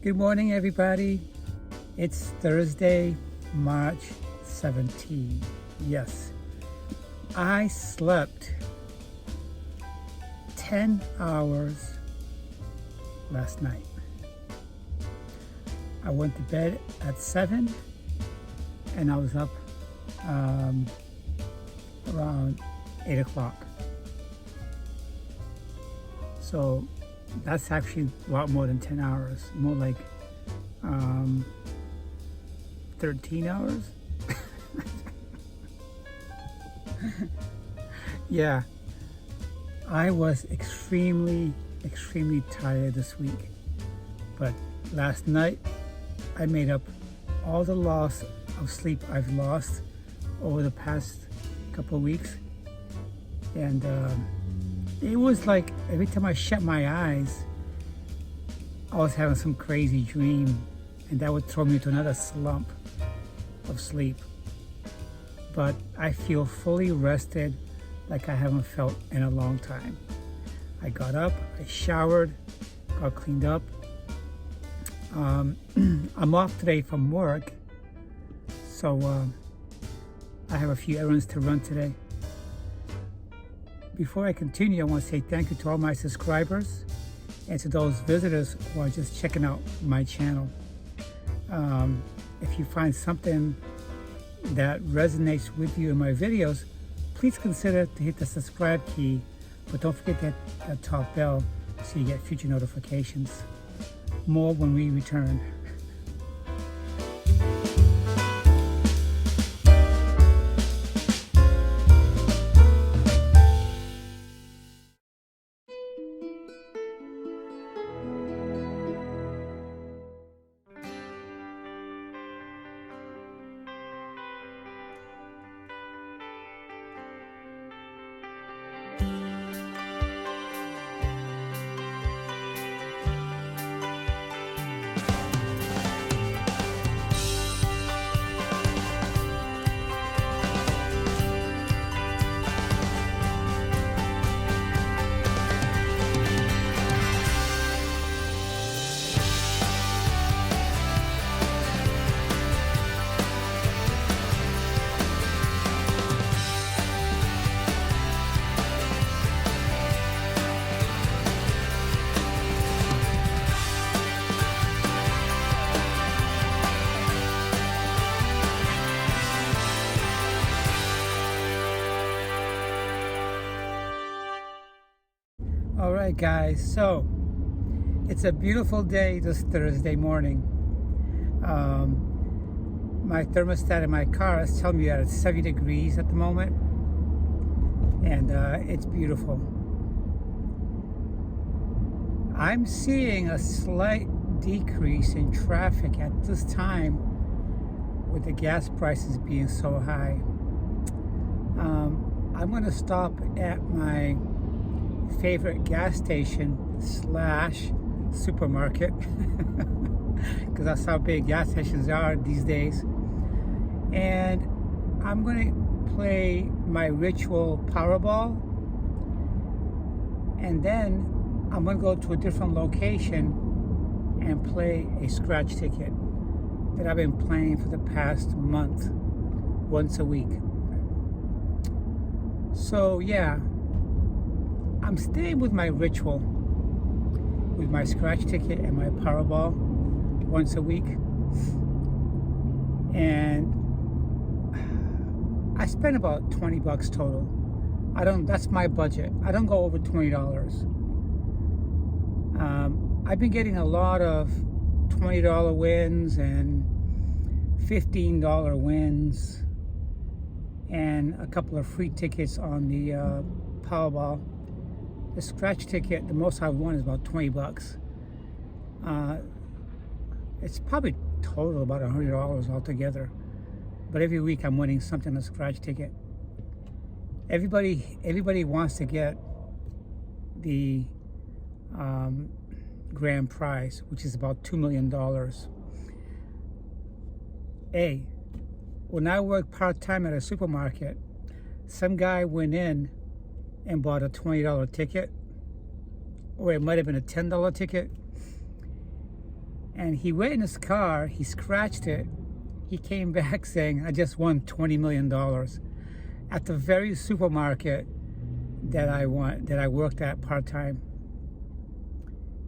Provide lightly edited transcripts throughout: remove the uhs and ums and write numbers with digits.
Good morning, everybody. It's Thursday, March 17. Yes, I slept 10 hours last night. I went to bed at 7 and I was up around 8 o'clock. So that's actually a lot more than 10 hours, more like 13 hours. Yeah, I was extremely tired this week, but last night I made up all the loss of sleep I've lost over the past couple of weeks. And it was like every time I shut my eyes, I was having some crazy dream, and that would throw me into another slump of sleep. But I feel fully rested like I haven't felt in a long time. I got up, I showered, got cleaned up. I'm off today from work, so I have a few errands to run today. Before I continue, I want to say thank you to all my subscribers and to those visitors who are just checking out my channel. If you find something that resonates with you in my videos, please consider to hit the subscribe key, but don't forget that top bell so you get future notifications. More when we return. Alright guys, so it's a beautiful day this Thursday morning. My thermostat in my car is telling me that it's 70 degrees at the moment, and it's beautiful. I'm seeing a slight decrease in traffic at this time with the gas prices being so high. I'm going to stop at my favorite gas station / supermarket because that's how big gas stations are these days, and I'm going to play my ritual Powerball, and then I'm going to go to a different location and play a scratch ticket that I've been playing for the past month, once a week. So yeah, I'm staying with my ritual, with my scratch ticket and my Powerball once a week. And I spend about 20 bucks total. That's my budget. I don't go over $20. I've been getting a lot of $20 wins and $15 wins and a couple of free tickets on the Powerball. The scratch ticket, the most I've won is about 20 bucks. It's probably total about $100 altogether. But every week I'm winning something on a scratch ticket. Everybody wants to get the grand prize, which is about $2 million. When I worked part-time at a supermarket, some guy went in and bought a $20 ticket, or it might have been a $10 ticket, And he went in his car, he scratched it. He came back saying, I just won $20 million at the very supermarket that I worked at part-time.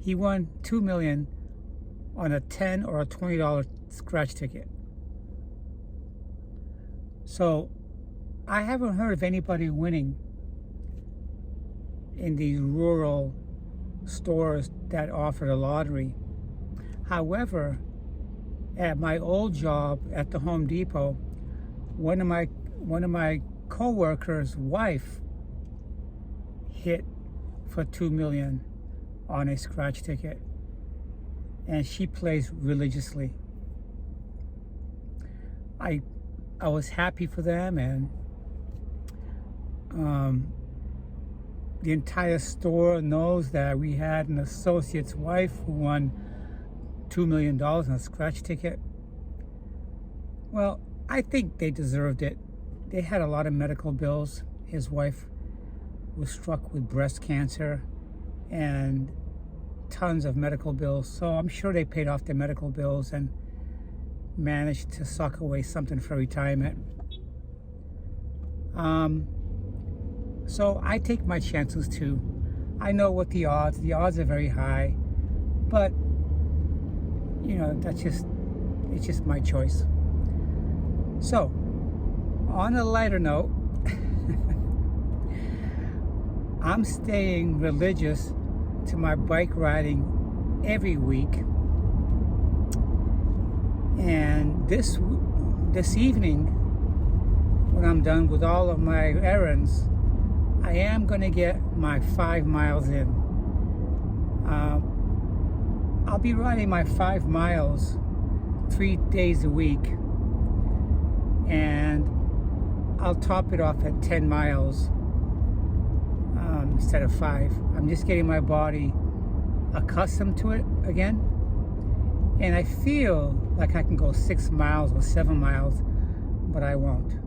He won $2 million on a $10 or a $20 scratch ticket. So I haven't heard of anybody winning in these rural stores that offer the lottery. However, at my old job at the Home Depot, one of my co-workers' wife hit for $2 million on a scratch ticket, and she plays religiously. I was happy for them, and the entire store knows that we had an associate's wife who won $2 million on a scratch ticket. Well, I think they deserved it. They had a lot of medical bills. His wife was struck with breast cancer and tons of medical bills. So I'm sure they paid off their medical bills and managed to sock away something for retirement. So I take my chances too. I know what the odds are very high, but you know, it's just my choice. So, on a lighter note, I'm staying religious to my bike riding every week. And this evening, when I'm done with all of my errands, I am going to get my 5 miles in. I'll be riding my 5 miles 3 days a week, and I'll top it off at 10 miles instead of 5. I'm just getting my body accustomed to it again, and I feel like I can go 6 miles or 7 miles, but I won't.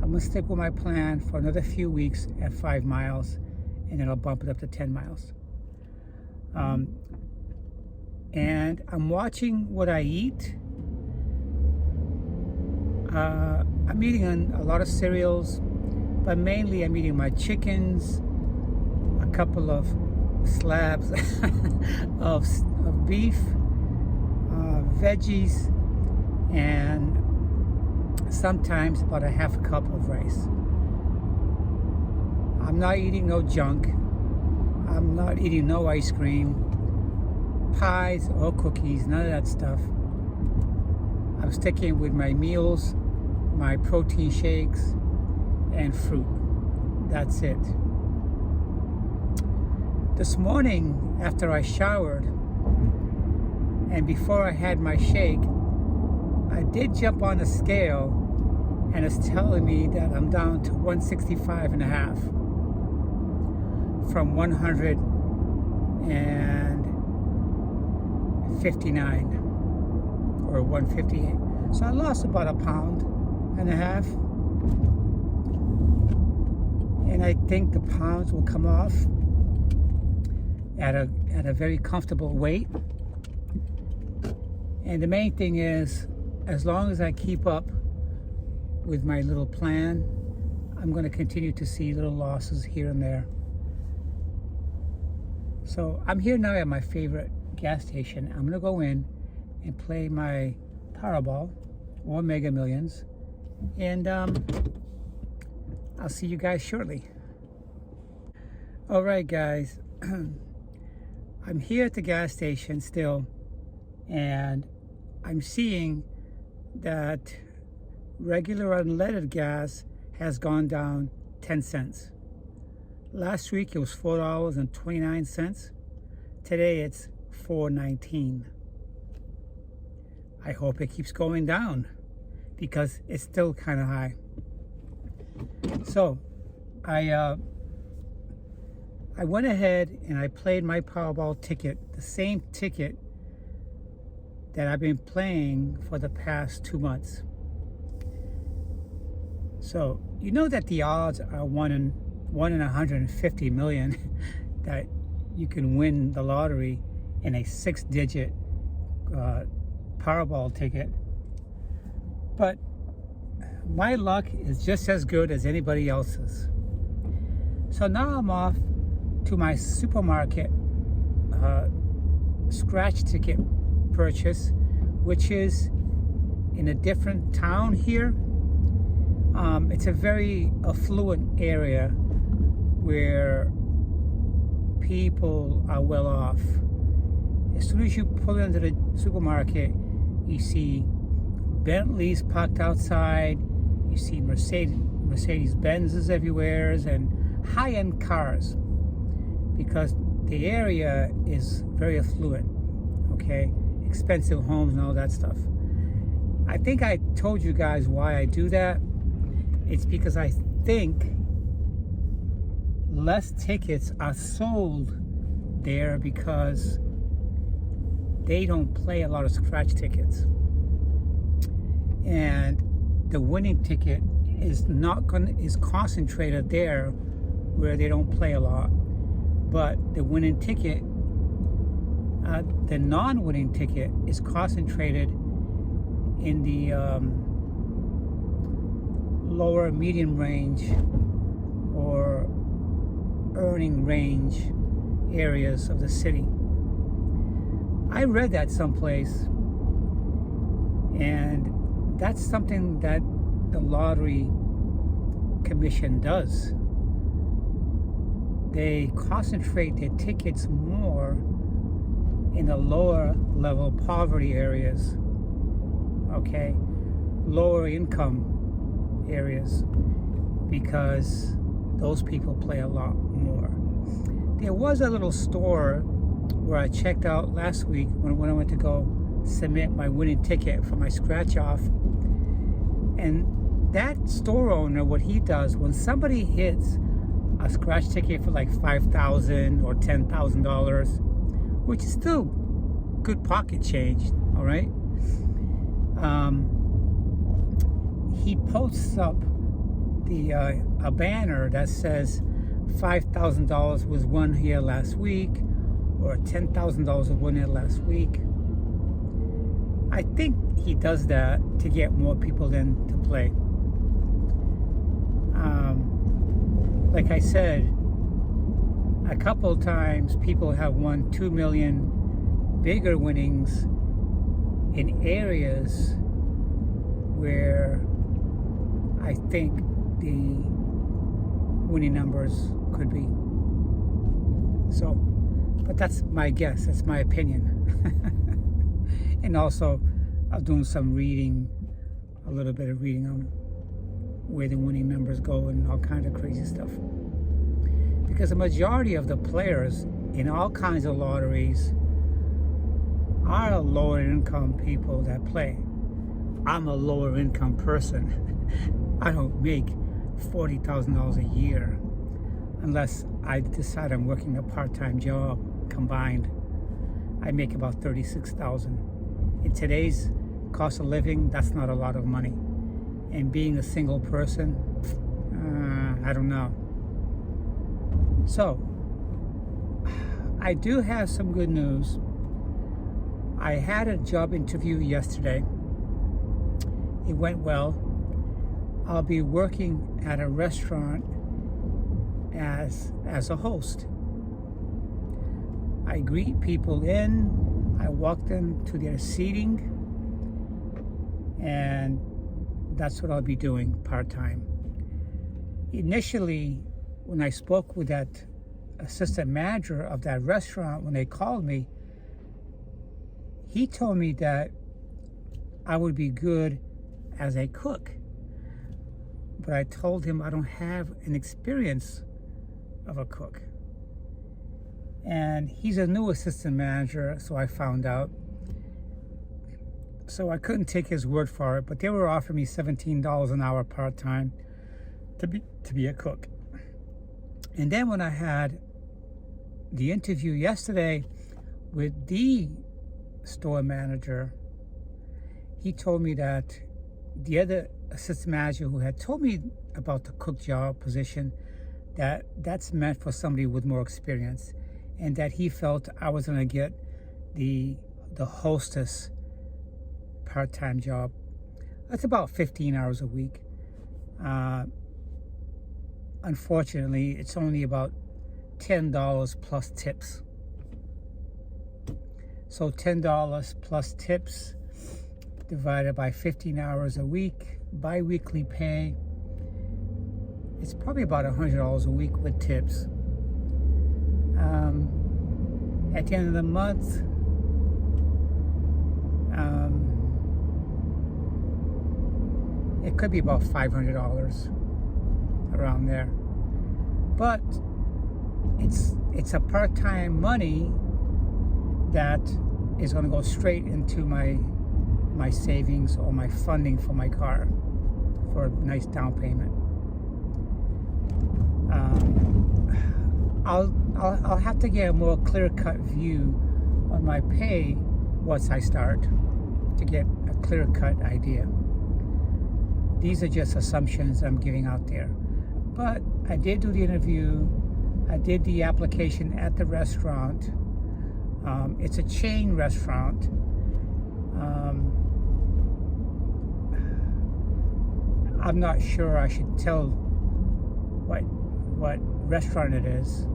I'm going to stick with my plan for another few weeks at 5 miles, and then I'll bump it up to 10 miles. And I'm watching what I eat. I'm eating a lot of cereals, but mainly I'm eating my chickens, a couple of slabs of beef, veggies, and sometimes about a half a cup of rice. I'm not eating no junk. I'm not eating no ice cream, pies or cookies, none of that stuff. I'm sticking with my meals, my protein shakes, and fruit. That's it. This morning, after I showered, and before I had my shake, I did jump on the scale, and it's telling me that I'm down to 165 and a half from 159 or 158. So I lost about 1.5 pounds. And I think the pounds will come off at a very comfortable weight. And the main thing is, as long as I keep up with my little plan, I'm going to continue to see little losses here and there. So I'm here now at my favorite gas station. I'm going to go in and play my Powerball or Mega Millions, and I'll see you guys shortly. All right, guys. I'm here at the gas station still, and I'm seeing that regular unleaded gas has gone down 10 cents. Last week it was $4.29. Today it's $4.19. I hope it keeps going down because it's still kind of high. So I went ahead and I played my Powerball ticket, the same ticket that I've been playing for the past 2 months. So you know that the odds are 1 in 150 million that you can win the lottery in a 6-digit Powerball ticket. But my luck is just as good as anybody else's. So now I'm off to my supermarket scratch ticket purchase, which is in a different town here. It's a very affluent area where people are well off. As soon as you pull into the supermarket, you see Bentleys parked outside, you see Mercedes Benzes everywhere, and high-end cars, because the area is very affluent, okay? Expensive homes and all that stuff. I think I told you guys why I do that. It's because I think less tickets are sold there because they don't play a lot of scratch tickets. And the winning ticket is concentrated there where they don't play a lot. But the winning ticket, the non-winning ticket is concentrated in the lower medium range or earning range areas of the city. I read that someplace, and that's something that the lottery commission does. They concentrate their tickets more in the lower level poverty areas, okay, lower income areas, because those people play a lot more. There was a little store where I checked out last week when I went to go submit my winning ticket for my scratch off. And that store owner, what he does, when somebody hits a scratch ticket for like $5,000 or $10,000, which is still good pocket change, all right? He posts up a banner that says $5,000 was won here last week, or $10,000 was won here last week. I think he does that to get more people in to play. Like I said, a couple of times people have won 2 million bigger winnings in areas where I think the winning numbers could be. So, but that's my guess, that's my opinion. And also, I'm doing some reading, a little bit of reading on where the winning numbers go and all kinds of crazy stuff. Because the majority of the players in all kinds of lotteries are lower income people that play. I'm a lower income person. I don't make $40,000 a year unless I decide I'm working a part-time job combined. I make about $36,000. In today's cost of living, that's not a lot of money. And being a single person, I don't know. So, I do have some good news. I had a job interview yesterday. It went well. I'll be working at a restaurant as a host. I greet people in, I walk them to their seating, and that's what I'll be doing part-time. Initially, when I spoke with that assistant manager of that restaurant, when they called me, he told me that I would be good as a cook. But I told him I don't have an experience of a cook. And he's a new assistant manager, so I found out. So I couldn't take his word for it, but they were offering me $17 an hour part-time to be a cook. And then when I had the interview yesterday with the store manager, he told me that the other assistant manager who had told me about the cook job position, that's meant for somebody with more experience, and that he felt I was going to get the the hostess part-time job. That's about 15 hours a week. Unfortunately, it's only about $10 plus tips. So $10 plus tips divided by 15 hours a week, bi-weekly pay. It's probably about $100 a week with tips. At the end of the month, it could be about $500 around there. But it's a part-time money that is going to go straight into my savings or my funding for my car for a nice down payment. I'll have to get a more clear-cut view on my pay once I start to get a clear-cut idea. These are just assumptions I'm giving out there. But I did do the interview. I did the application at the restaurant. It's a chain restaurant. I'm not sure I should tell what restaurant it is,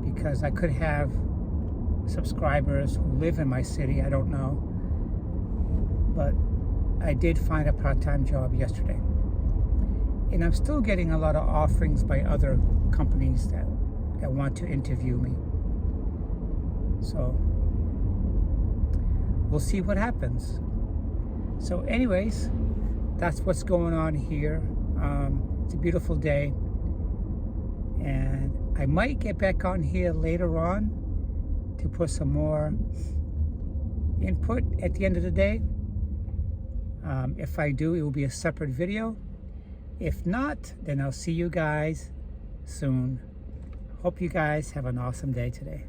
because I could have subscribers who live in my city. I don't know. But I did find a part-time job yesterday. And I'm still getting a lot of offerings by other companies that want to interview me. So we'll see what happens. So anyways, that's what's going on here. It's a beautiful day. And I might get back on here later on to put some more input at the end of the day. If I do, it will be a separate video. If not, then I'll see you guys soon. Hope you guys have an awesome day today.